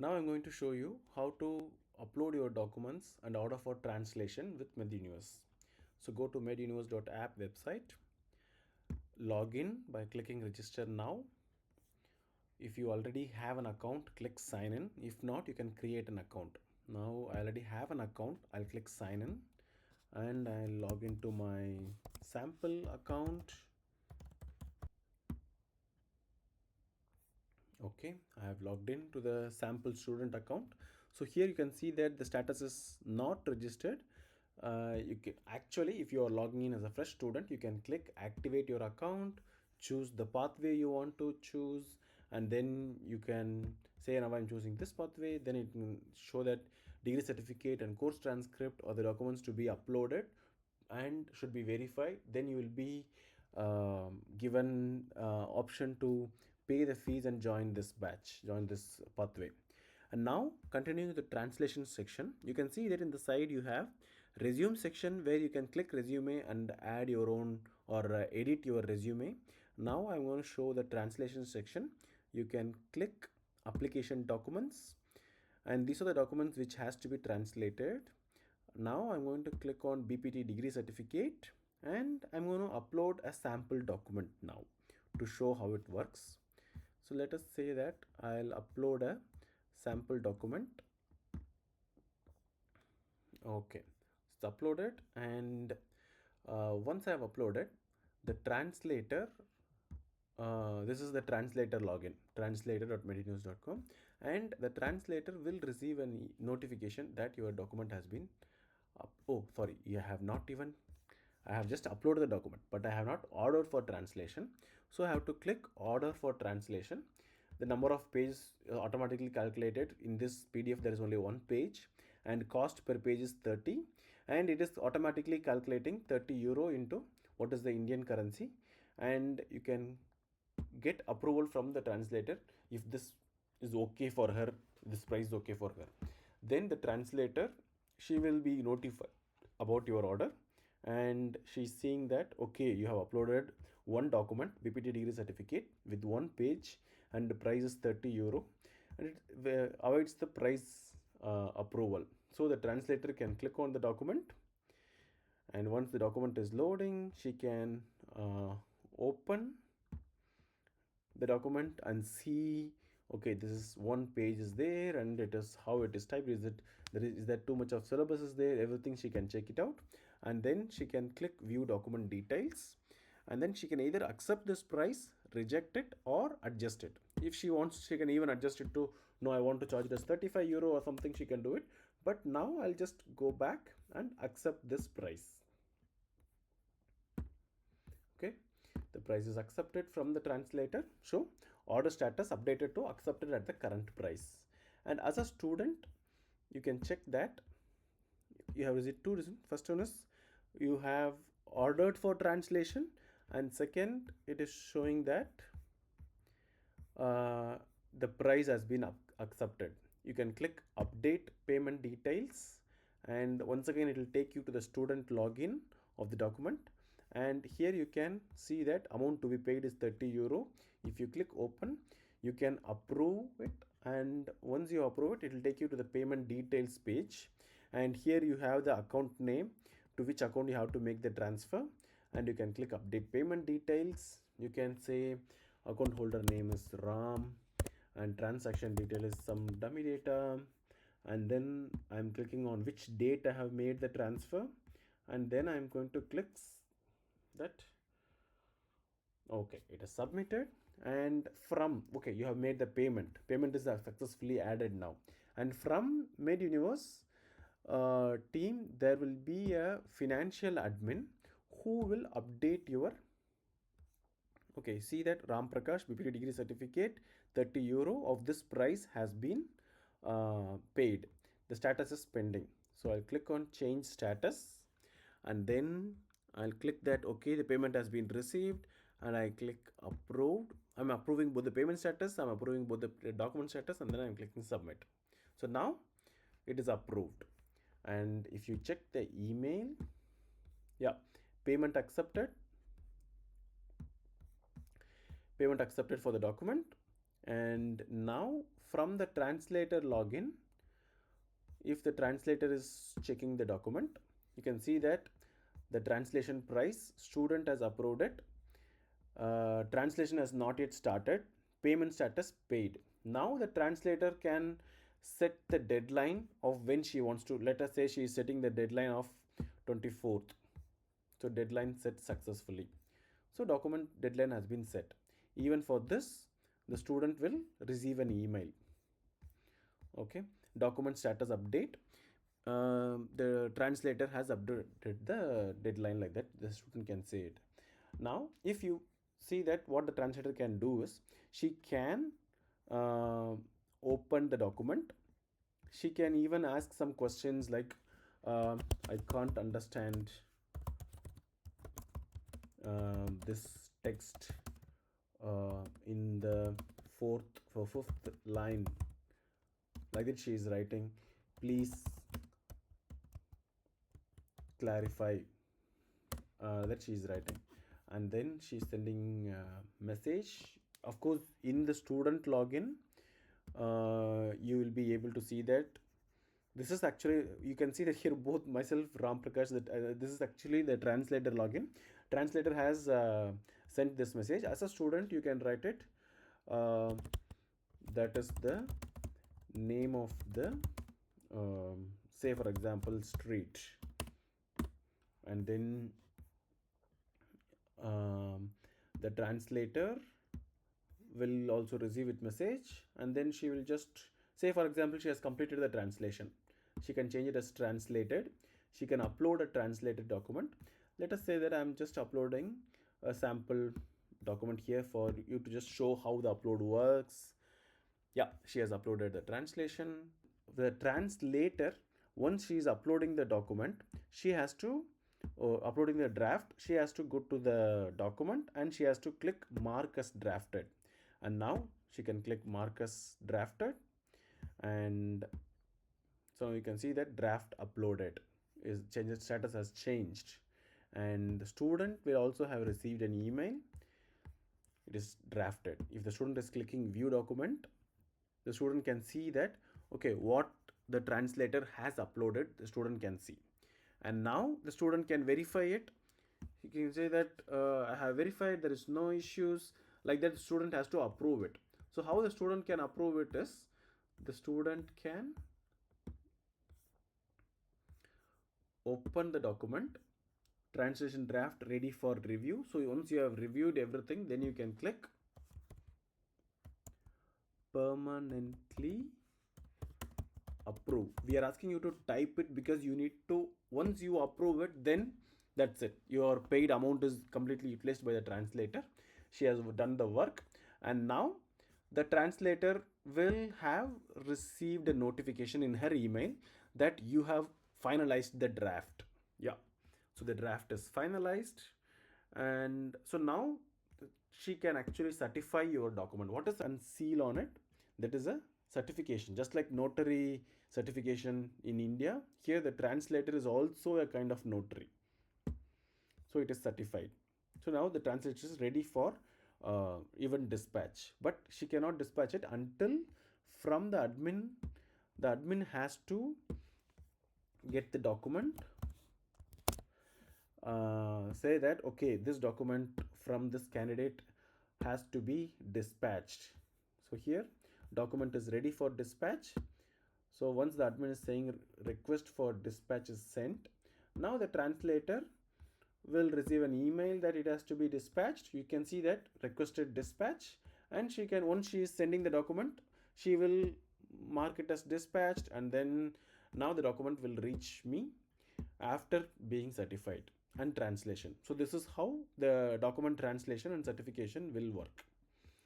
Now I'm going to show you how to upload your documents and order for translation with Meduniverse. So go to meduniverse.app website, log in by clicking register now. If you already have an account, click sign in. If not, you can create an account. Now I already have an account. I'll click sign in and I'll log into my sample account. Okay, I have logged in to the sample student account. So here you can see that the status is not registered. You can actually, if you are logging in as a fresh student, you can click activate your account, choose the pathway you want to choose, and then you can say now I'm choosing this pathway. Then it will show that degree certificate and course transcript or the documents to be uploaded and should be verified. Then you will be given option to pay the fees and join this batch, join this pathway. And now continuing the translation section, you can see that in the side you have resume section where you can click resume and add your own or edit your resume. Now I'm going to show the translation section. You can click application documents, and these are the documents which has to be translated. Now I'm going to click on BPT degree certificate and I'm going to upload a sample document now to show how it works. So let us say that I'll upload a sample document. Okay, it's uploaded, and once I have uploaded, the translator, this is the translator login, translator.meduniverse.com, and the translator will receive a notification that your document has been oh sorry, you have not even, I have just uploaded the document, but I have not ordered for translation. So I have to click order for translation. The number of pages automatically calculated. In this PDF there is only one page and cost per page is 30, and it is automatically calculating 30 euro into what is the Indian currency, and you can get approval from the translator if this is okay for her, this price is okay for her. Then the translator, she will be notified about your order, and she's seeing that okay, you have uploaded one document, BPT degree certificate with one page, and the price is 30 euro, and it awaits the price approval. So the translator can click on the document, and once the document is loading, she can open the document and see okay, this is one page is there and it is how it is typed. Is it there is there too much of syllabus is there, everything she can check it out, and then she can click view document details, and then she can either accept this price, reject it, or adjust it. If she wants, she can even adjust it to no, I want to charge this 35 euro or something, she can do it. But now I'll just go back and accept this price. Okay, the price is accepted from the translator. So order status updated to accepted at the current price. And as a student, you can check that you have received two reasons. First one is you have ordered for translation, and second, it is showing that the price has been accepted. You can click update payment details, and once again it will take you to the student login of the document, and here you can see that amount to be paid is 30 euro. If you click open, you can approve it, and once you approve it, it will take you to the payment details page, and here you have the account name to which account you have to make the transfer, and you can click update payment details. You can say account holder name is Ram and transaction detail is some dummy data, and then I'm clicking on which date I have made the transfer, and then I'm going to click that. Okay, it is submitted, and from okay, you have made the payment is successfully added now, and from Meduniverse team there will be a financial admin who will update your okay, see that Ram Prakash BPT degree certificate 30 euro of this price has been paid. The status is pending. So I'll click on change status, and then I'll click that okay, the payment has been received, and I click approved. I'm approving both the payment status, I'm approving both the document status, and then I'm clicking submit. So now it is approved. And if you check the email, yeah, payment accepted for the document, And now from the translator login, if the translator is checking the document, you can see that the translation price student has approved it. Translation has not yet started. Payment status paid. Now the translator can set the deadline of when she wants to. Let us say she is setting the deadline of 24th. So deadline set successfully. So document deadline has been set. Even for this, the student will receive an email. Okay, document status update. The translator has updated the deadline, like that the student can see it. Now if you see that, what the translator can do is, she can open the document. She can even ask some questions like, I can't understand this text in the fifth line, like that she is writing, please clarify, that she is writing. And then she's sending a message. Of course, in the student login, you will be able to see that this is actually, you can see that here both myself, Ram Prakash, that this is actually the translator login. Translator has sent this message. As a student, you can write it. That is the name of the, say for example, street. And then the translator will also receive it message, and then she will just say, for example, she has completed the translation. She can change it as translated. She can upload a translated document. Let us say that I'm just uploading a sample document here for you to just show how the upload works. Yeah, she has uploaded the translation. The translator, once she is uploading the document, she has to uploading the draft, she has to go to the document and she has to click mark as drafted. And now she can click mark as drafted, and so you can see that draft uploaded is changed, status has changed. And the student will also have received an email. It is drafted. If the student is clicking view document, the student can see that, okay, what the translator has uploaded, the student can see. And now the student can verify it. You can say that I have verified, there is no issues, like that. The student has to approve it. So how the student can approve it is, the student can open the document, translation draft ready for review. So once you have reviewed everything, then you can click permanently approve. We are asking you to type it because you need to, once you approve it, then that's it, your paid amount is completely utilized by the translator. She has done the work, and now the translator will have received a notification in her email that you have finalized the draft. Yeah, so the draft is finalized, and so now she can actually certify your document. What is and seal on it? That is a certification, just like notary certification in India. Here the translator is also a kind of notary, so it is certified. So now the translator is ready for even dispatch, but she cannot dispatch it until from the admin. The admin has to get the document, say that, okay, this document from this candidate has to be dispatched. So here document is ready for dispatch. So once the admin is saying request for dispatch is sent, now the translator will receive an email that it has to be dispatched. You can see that requested dispatch, and she can, once she is sending the document, she will mark it as dispatched, and then now the document will reach me after being certified and translation. So this is how the document translation and certification will work.